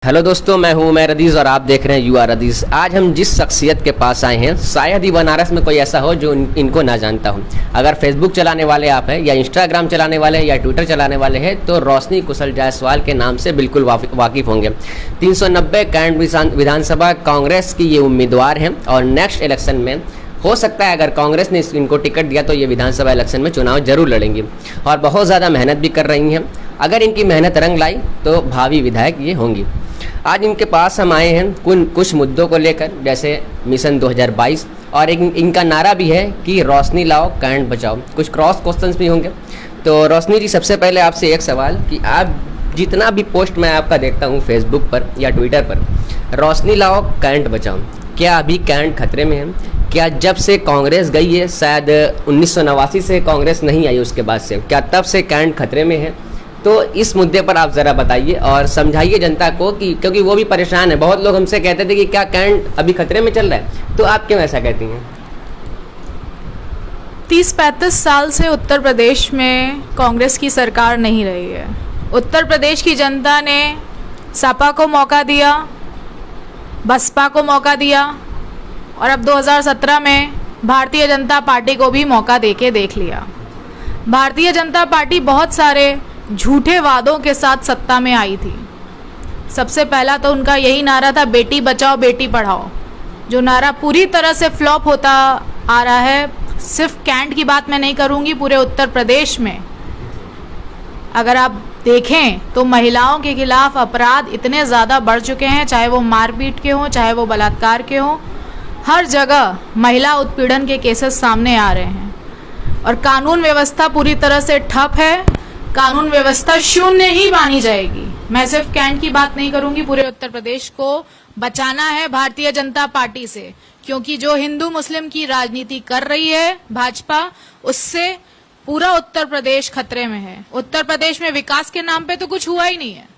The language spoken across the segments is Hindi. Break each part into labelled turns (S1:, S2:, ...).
S1: हेलो दोस्तों, मैं हूं उमैर अदीज़ और आप देख रहे हैं यू आर अदीज़। आज हम जिस शख्सियत के पास आए हैं, शायद ही बनारस में कोई ऐसा हो जो इनको ना जानता हो। अगर फेसबुक चलाने वाले आप हैं या इंस्टाग्राम चलाने वाले हैं या ट्विटर चलाने वाले हैं तो रोशनी कुशल जायसवाल के नाम से बिल्कुल वाकिफ़ होंगे। 390 कैंट विधानसभा कांग्रेस की ये उम्मीदवार हैं और नेक्स्ट इलेक्शन में हो सकता है अगर कांग्रेस ने इनको टिकट दिया तो ये विधानसभा इलेक्शन में चुनाव जरूर लड़ेंगी और बहुत ज़्यादा मेहनत भी कर रही हैं। अगर इनकी मेहनत रंग लाई तो भावी विधायक ये होंगी। आज इनके पास हम आए हैं कुछ मुद्दों को लेकर, जैसे मिशन 2022 और इनका नारा भी है कि रोशनी लाओ कैंट बचाओ। कुछ क्रॉस क्वेश्चंस भी होंगे। तो रोशनी जी, सबसे पहले आपसे एक सवाल कि आप जितना भी पोस्ट मैं आपका देखता हूँ फेसबुक पर या ट्विटर पर, रोशनी लाओ कैंट बचाओ, क्या अभी कैंट खतरे में है? क्या जब से कांग्रेस गई है, शायद 1989 से कांग्रेस नहीं आई उसके बाद से, क्या तब से कैंट खतरे में है? तो इस मुद्दे पर आप ज़रा बताइए और समझाइए जनता को कि क्योंकि वो भी परेशान है। बहुत लोग हमसे कहते थे कि क्या कैंट अभी खतरे में चल रहा है, तो आप क्यों ऐसा कहती हैं?
S2: 30-35 साल से उत्तर प्रदेश में कांग्रेस की सरकार नहीं रही है। उत्तर प्रदेश की जनता ने सपा को मौका दिया, बसपा को मौका दिया और अब 2017 में भारतीय जनता पार्टी को भी मौका देके देख लिया। भारतीय जनता पार्टी बहुत सारे झूठे वादों के साथ सत्ता में आई थी। सबसे पहला तो उनका यही नारा था, बेटी बचाओ बेटी पढ़ाओ, जो नारा पूरी तरह से फ्लॉप होता आ रहा है। सिर्फ कैंट की बात मैं नहीं करूंगी, पूरे उत्तर प्रदेश में अगर आप देखें तो महिलाओं के खिलाफ अपराध इतने ज़्यादा बढ़ चुके हैं, चाहे वो मारपीट के हों, चाहे वो बलात्कार के हों। हर जगह महिला उत्पीड़न के केसेस सामने आ रहे हैं और कानून व्यवस्था पूरी तरह से ठप है। कानून व्यवस्था शून्य ही मानी जाएगी। मैं सिर्फ कैंट की बात नहीं करूंगी, पूरे उत्तर प्रदेश को बचाना है भारतीय जनता पार्टी से, क्योंकि जो हिंदू मुस्लिम की राजनीति कर रही है भाजपा, उससे पूरा उत्तर प्रदेश खतरे में है। उत्तर प्रदेश में विकास के नाम पे तो कुछ हुआ ही नहीं है।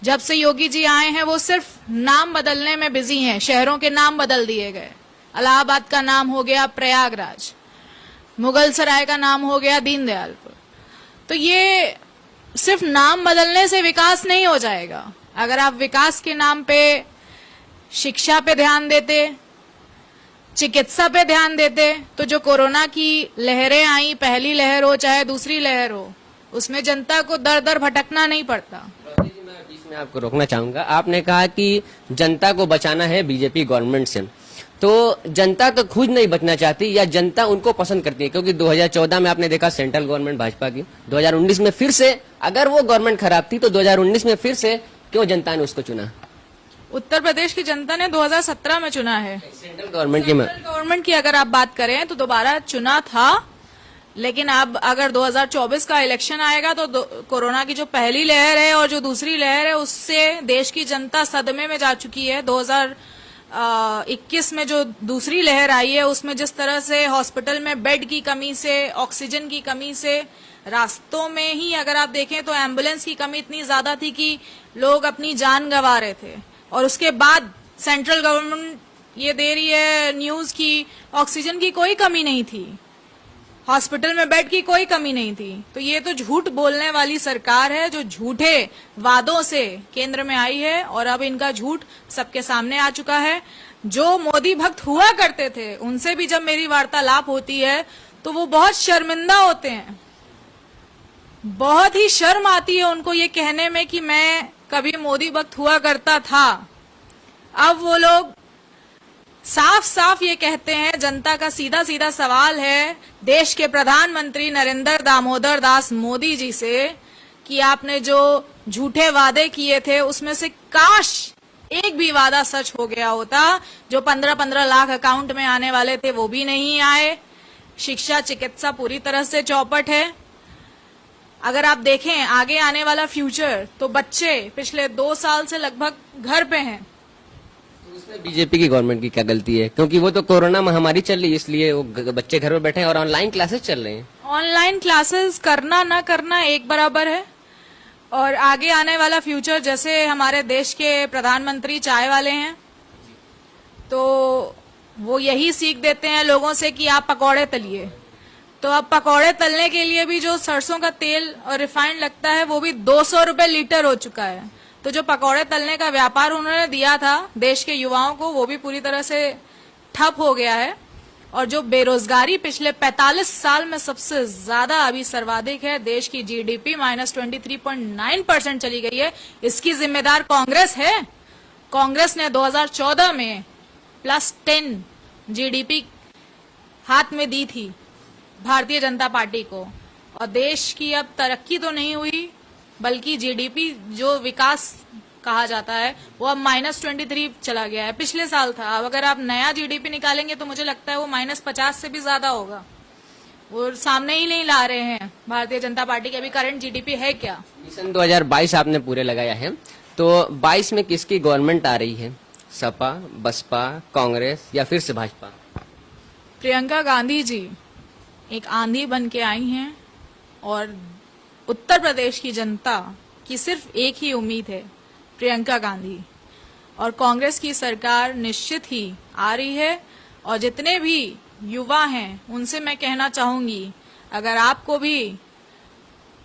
S2: जब से योगी जी आए हैं वो सिर्फ नाम बदलने में बिजी हैं। शहरों के नाम बदल दिए गए। इलाहाबाद का नाम हो गया प्रयागराज, मुगल सराय का नाम हो गया दीनदयालपुर। तो ये सिर्फ नाम बदलने से विकास नहीं हो जाएगा। अगर आप विकास के नाम पे शिक्षा पे ध्यान देते, चिकित्सा पे ध्यान देते, तो जो कोरोना की लहरें आई, पहली लहर हो चाहे दूसरी लहर हो, उसमें जनता को दर दर भटकना नहीं पड़ता।
S1: मैं आपको रोकना चाहूंगा। आपने कहा कि जनता को बचाना है बीजेपी गवर्नमेंट से, तो जनता तो खुद नहीं बचना चाहती या जनता उनको पसंद करती है? क्योंकि 2014 में आपने देखा सेंट्रल गवर्नमेंट भाजपा की, 2019 में फिर से, अगर वो गवर्नमेंट खराब थी तो 2019 में फिर से क्यों जनता ने उसको चुना?
S2: उत्तर प्रदेश की जनता ने 2017 में चुना है।
S1: सेंट्रल गवर्नमेंट
S2: की अगर आप बात करें तो दोबारा चुना था, लेकिन अब अगर 2024 का इलेक्शन आएगा तो कोरोना की जो पहली लहर है और जो दूसरी लहर है, उससे देश की जनता सदमे में जा चुकी है। 2021 में जो दूसरी लहर आई है, उसमें जिस तरह से हॉस्पिटल में बेड की कमी से, ऑक्सीजन की कमी से, रास्तों में ही अगर आप देखें तो एम्बुलेंस की कमी इतनी ज्यादा थी कि लोग अपनी जान गंवा रहे थे। और उसके बाद सेंट्रल गवर्नमेंट ये दे रही है न्यूज की ऑक्सीजन की कोई कमी नहीं थी, हॉस्पिटल में बेड की कोई कमी नहीं थी। तो ये तो झूठ बोलने वाली सरकार है, जो झूठे वादों से केंद्र में आई है और अब इनका झूठ सबके सामने आ चुका है। जो मोदी भक्त हुआ करते थे, उनसे भी जब मेरी वार्तालाप होती है तो वो बहुत शर्मिंदा होते हैं। बहुत ही शर्म आती है उनको ये कहने में कि मैं कभी मोदी भक्त हुआ करता था। अब वो लोग साफ साफ ये कहते हैं। जनता का सीधा सीधा सवाल है देश के प्रधानमंत्री नरेंद्र दामोदर दास मोदी जी से कि आपने जो झूठे वादे किए थे उसमें से काश एक भी वादा सच हो गया होता। जो 15-15 लाख अकाउंट में आने वाले थे वो भी नहीं आए। शिक्षा चिकित्सा पूरी तरह से चौपट है। अगर आप देखें आगे आने वाला फ्यूचर, तो बच्चे पिछले 2 साल से लगभग घर पे हैं।
S1: उसमें बीजेपी की गवर्नमेंट की क्या गलती है? क्योंकि वो तो कोरोना महामारी चल रही है, इसलिए वो बच्चे घर में बैठे हैं और ऑनलाइन क्लासेस चल रहे हैं।
S2: ऑनलाइन क्लासेस करना ना करना एक बराबर है। और आगे आने वाला फ्यूचर, जैसे हमारे देश के प्रधानमंत्री चाय वाले हैं, तो वो यही सीख देते हैं लोगों से कि आप पकौड़े तलिए। तो अब पकौड़े तलने के लिए भी जो सरसों का तेल और रिफाइंड लगता है, वो भी 200 रुपए लीटर हो चुका है। तो जो पकौड़े तलने का व्यापार उन्होंने दिया था देश के युवाओं को, वो भी पूरी तरह से ठप हो गया है। और जो बेरोजगारी पिछले 45 साल में सबसे ज्यादा अभी सर्वाधिक है, देश की जीडीपी -23.9% चली गई है, इसकी जिम्मेदार कांग्रेस है। कांग्रेस ने 2014 में +10 जीडीपी हाथ में दी थी भारतीय जनता पार्टी को, और देश की अब तरक्की तो नहीं हुई, बल्कि जीडीपी जो विकास कहा जाता है वो अब -23 चला गया है। पिछले साल था, अब अगर आप नया जीडीपी निकालेंगे तो मुझे लगता है वो -50 से भी ज्यादा होगा। वो सामने ही नहीं ला रहे हैं भारतीय जनता पार्टी की अभी करंट जीडीपी है क्या।
S1: मिशन 2022 आपने पूरे लगाया है, तो 22 में किसकी गवर्नमेंट आ रही है? सपा, बसपा, कांग्रेस या फिर से भाजपा?
S2: प्रियंका गांधी जी एक आंधी बन के आई हैं और उत्तर प्रदेश की जनता की सिर्फ एक ही उम्मीद है, प्रियंका गांधी। और कांग्रेस की सरकार निश्चित ही आ रही है। और जितने भी युवा हैं उनसे मैं कहना चाहूंगी, अगर आपको भी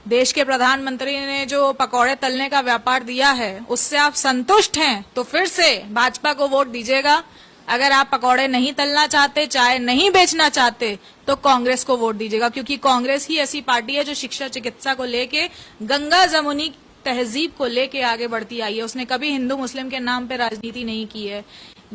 S2: देश के प्रधानमंत्री ने जो पकौड़े तलने का व्यापार दिया है उससे आप संतुष्ट हैं तो फिर से भाजपा को वोट दीजिएगा। अगर आप पकौड़े नहीं तलना चाहते, चाय नहीं बेचना चाहते, तो कांग्रेस को वोट दीजिएगा, क्योंकि कांग्रेस ही ऐसी पार्टी है जो शिक्षा चिकित्सा को लेके, गंगा जमुनी तहजीब को लेके आगे बढ़ती आई है। उसने कभी हिंदू मुस्लिम के नाम पे राजनीति नहीं की है।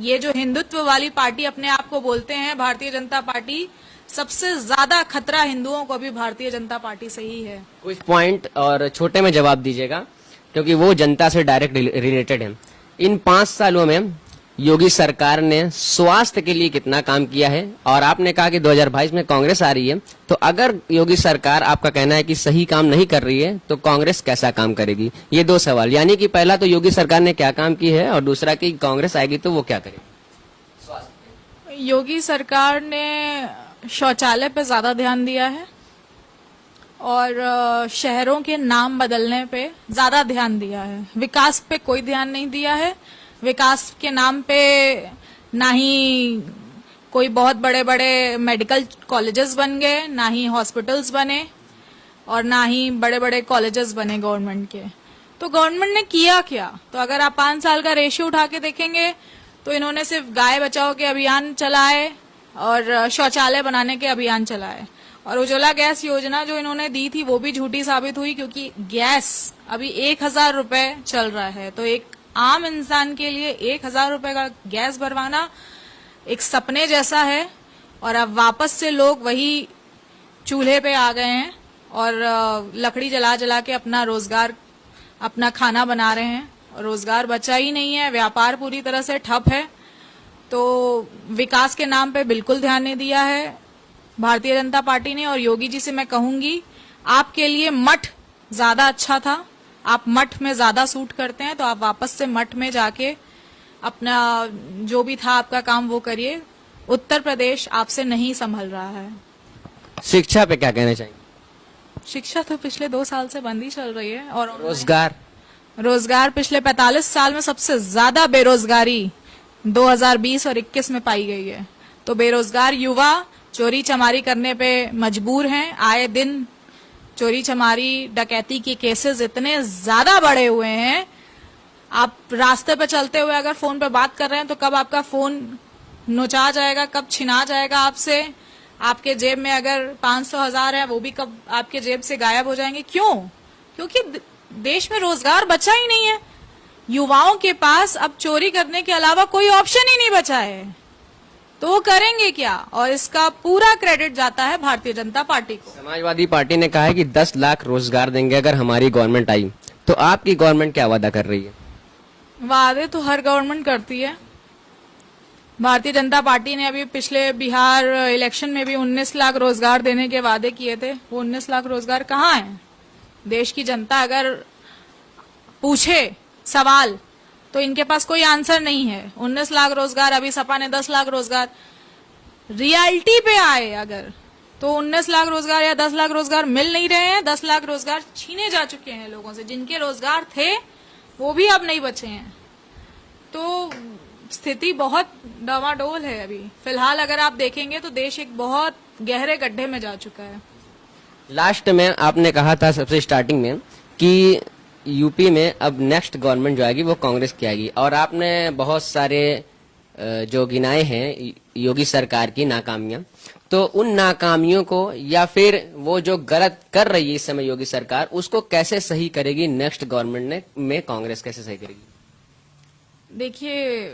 S2: ये जो हिंदुत्व वाली पार्टी अपने आप को बोलते हैं भारतीय जनता पार्टी, सबसे ज्यादा खतरा हिंदुओं को भी भारतीय जनता पार्टी से ही है।
S1: कुछ पॉइंट और छोटे में जवाब दीजिएगा, क्योंकि वो जनता से डायरेक्ट रिलेटेड है। इन 5 सालों में योगी सरकार ने स्वास्थ्य के लिए कितना काम किया है? और आपने कहा कि 2022 में कांग्रेस आ रही है, तो अगर योगी सरकार, आपका कहना है कि सही काम नहीं कर रही है, तो कांग्रेस कैसा काम करेगी? ये 2 सवाल, यानी कि पहला तो योगी सरकार ने क्या काम की है, और दूसरा कि कांग्रेस आएगी तो वो क्या करेगी?
S2: योगी सरकार ने शौचालय पे ज्यादा ध्यान दिया है और शहरों के नाम बदलने पे ज्यादा ध्यान दिया है। विकास पे कोई ध्यान नहीं दिया है। विकास के नाम पे ना ही कोई बहुत बड़े बड़े मेडिकल कॉलेजेस बन गए, ना ही हॉस्पिटल्स बने, और ना ही बड़े बड़े कॉलेजेस बने गवर्नमेंट के। तो गवर्नमेंट ने किया क्या? तो अगर आप 5 साल का रेशियो उठा के देखेंगे तो इन्होंने सिर्फ गाय बचाओ के अभियान चलाए और शौचालय बनाने के अभियान चलाए, और उज्ज्वला गैस योजना जो इन्होंने दी थी वो भी झूठी साबित हुई, क्योंकि गैस अभी 1000 रुपए चल रहा है। तो एक आम इंसान के लिए 1000 रुपए का गैस भरवाना एक सपने जैसा है। और अब वापस से लोग वही चूल्हे पे आ गए हैं और लकड़ी जला जला के अपना रोजगार, अपना खाना बना रहे हैं, और रोजगार बचा ही नहीं है। व्यापार पूरी तरह से ठप है। तो विकास के नाम पे बिल्कुल ध्यान नहीं दिया है भारतीय जनता पार्टी ने। और योगी जी से मैं कहूंगी, आपके लिए मठ ज्यादा अच्छा था, आप मठ में ज्यादा सूट करते हैं, तो आप वापस से मठ में जाके अपना जो भी था आपका काम वो करिए। उत्तर प्रदेश आपसे नहीं संभल रहा है।
S1: शिक्षा पे क्या कहना चाहिए?
S2: शिक्षा तो पिछले 2 साल से बंद ही चल रही है। और
S1: रोजगार
S2: पिछले 45 साल में सबसे ज्यादा बेरोजगारी 2020 और 21 में पाई गई है। तो बेरोजगार युवा चोरी चमारी करने पे मजबूर हैं। आए दिन चोरी चमारी डकैती के केसेस इतने ज्यादा बढ़े हुए हैं, आप रास्ते पे चलते हुए अगर फोन पे बात कर रहे हैं तो कब आपका फोन नोचा जाएगा, कब छिना जाएगा आपसे। आपके जेब में अगर 500,000 है वो भी कब आपके जेब से गायब हो जाएंगे। क्यों? क्योंकि देश में रोजगार बचा ही नहीं है। युवाओं के पास अब चोरी करने के अलावा कोई ऑप्शन ही नहीं बचा है, तो वो करेंगे क्या? और इसका पूरा क्रेडिट जाता है भारतीय जनता पार्टी को।
S1: समाजवादी पार्टी ने कहा है कि 10 लाख रोजगार देंगे अगर हमारी गवर्नमेंट आई, तो आपकी गवर्नमेंट क्या वादा कर रही है?
S2: वादे तो हर गवर्नमेंट करती है। भारतीय जनता पार्टी ने अभी पिछले बिहार इलेक्शन में भी 19 लाख रोजगार देने के वादे किए थे। वो 19 लाख रोजगार कहाँ हैं? देश की जनता अगर पूछे सवाल तो इनके पास कोई आंसर नहीं है। 19 लाख रोजगार, अभी सपा ने 10 लाख रोजगार। रियलिटी पे आए अगर, तो 19 लाख रोजगार या 10 लाख रोजगार मिल नहीं रहे हैं। 10 लाख रोजगार छीने जा चुके हैं लोगों से। जिनके रोजगार थे वो भी अब नहीं बचे हैं। तो स्थिति बहुत डावाडोल है अभी फिलहाल। अगर आप देखेंगे तो देश एक बहुत गहरे गड्ढे में जा चुका है।
S1: लास्ट में आपने कहा था सबसे स्टार्टिंग में कि यूपी में अब नेक्स्ट गवर्नमेंट जो आएगी वो कांग्रेस की आएगी और आपने बहुत सारे जो गिनाए हैं योगी सरकार की नाकामियां, तो उन नाकामियों को या फिर वो जो गलत कर रही है इस समय योगी सरकार, उसको कैसे सही करेगी नेक्स्ट गवर्नमेंट ने में कांग्रेस कैसे सही करेगी?
S2: देखिए,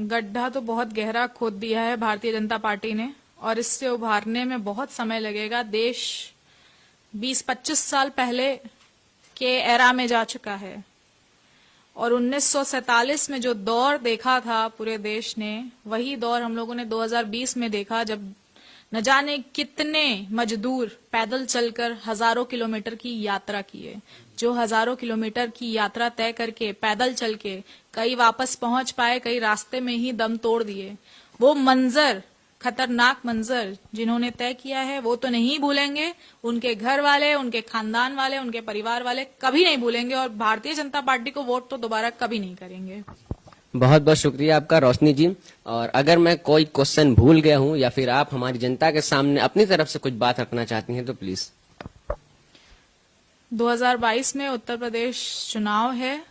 S2: गड्ढा तो बहुत गहरा खोद दिया है भारतीय जनता पार्टी ने और इससे उभारने में बहुत समय लगेगा। देश 20-25 साल पहले के एरा में जा चुका है और 1947 में जो दौर देखा था पूरे देश ने, वही दौर हम लोगों ने 2020 में देखा, जब न जाने कितने मजदूर पैदल चलकर हजारों किलोमीटर की यात्रा किए। जो हजारों किलोमीटर की यात्रा तय करके पैदल चल के कई वापस पहुंच पाए, कई रास्ते में ही दम तोड़ दिए। वो मंजर, खतरनाक मंजर जिन्होंने तय किया है, वो तो नहीं भूलेंगे। उनके घर वाले, उनके खानदान वाले, उनके परिवार वाले कभी नहीं भूलेंगे और भारतीय जनता पार्टी को वोट तो दोबारा कभी नहीं करेंगे।
S1: बहुत बहुत शुक्रिया आपका रोशनी जी। और अगर मैं कोई क्वेश्चन भूल गया हूं या फिर आप हमारी जनता के सामने अपनी तरफ से कुछ बात रखना चाहती हैं तो प्लीज।
S2: 2022 में उत्तर प्रदेश चुनाव है।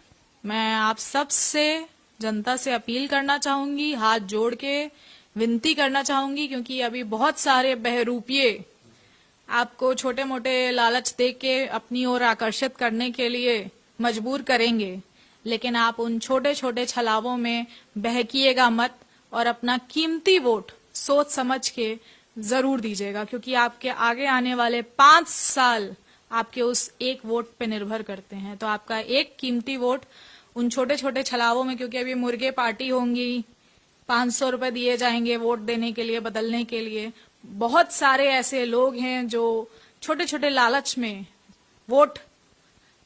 S2: मैं आप सबसे, जनता से अपील करना चाहूंगी, हाथ जोड़ के विनती करना चाहूंगी, क्योंकि अभी बहुत सारे बहरूपिये आपको छोटे मोटे लालच दे के अपनी ओर आकर्षित करने के लिए मजबूर करेंगे, लेकिन आप उन छोटे छोटे छलावों में बहकिएगा मत और अपना कीमती वोट सोच समझ के जरूर दीजिएगा, क्योंकि आपके आगे आने वाले 5 साल आपके उस एक वोट पे निर्भर करते हैं। तो आपका एक कीमती वोट उन छोटे छोटे छलावों में, क्योंकि अभी मुर्गे पार्टी होंगी, 500 रुपए दिए जाएंगे वोट देने के लिए, बदलने के लिए। बहुत सारे ऐसे लोग हैं जो छोटे छोटे लालच में वोट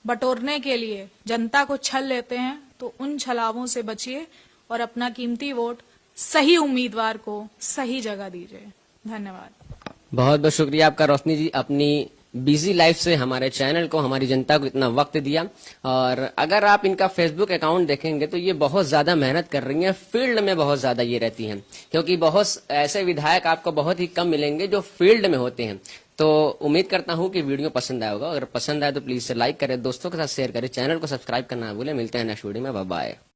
S2: बटोरने के लिए जनता को छल लेते हैं। तो उन छलावों से बचिए और अपना कीमती वोट सही उम्मीदवार को सही जगह दीजिए। धन्यवाद।
S1: बहुत बहुत शुक्रिया आपका रोशनी जी, अपनी बिजी लाइफ से हमारे चैनल को, हमारी जनता को इतना वक्त दिया। और अगर आप इनका फेसबुक अकाउंट देखेंगे तो ये बहुत ज्यादा मेहनत कर रही हैं, फील्ड में बहुत ज्यादा ये रहती हैं, क्योंकि बहुत ऐसे विधायक आपको बहुत ही कम मिलेंगे जो फील्ड में होते हैं। तो उम्मीद करता हूं कि वीडियो पसंद आया होगा। अगर पसंद आए तो प्लीज से लाइक करें, दोस्तों के साथ शेयर करें, चैनल को सब्सक्राइब करना ना भूलें। मिलते हैं नेक्स्ट वीडियो में, बाय बाय।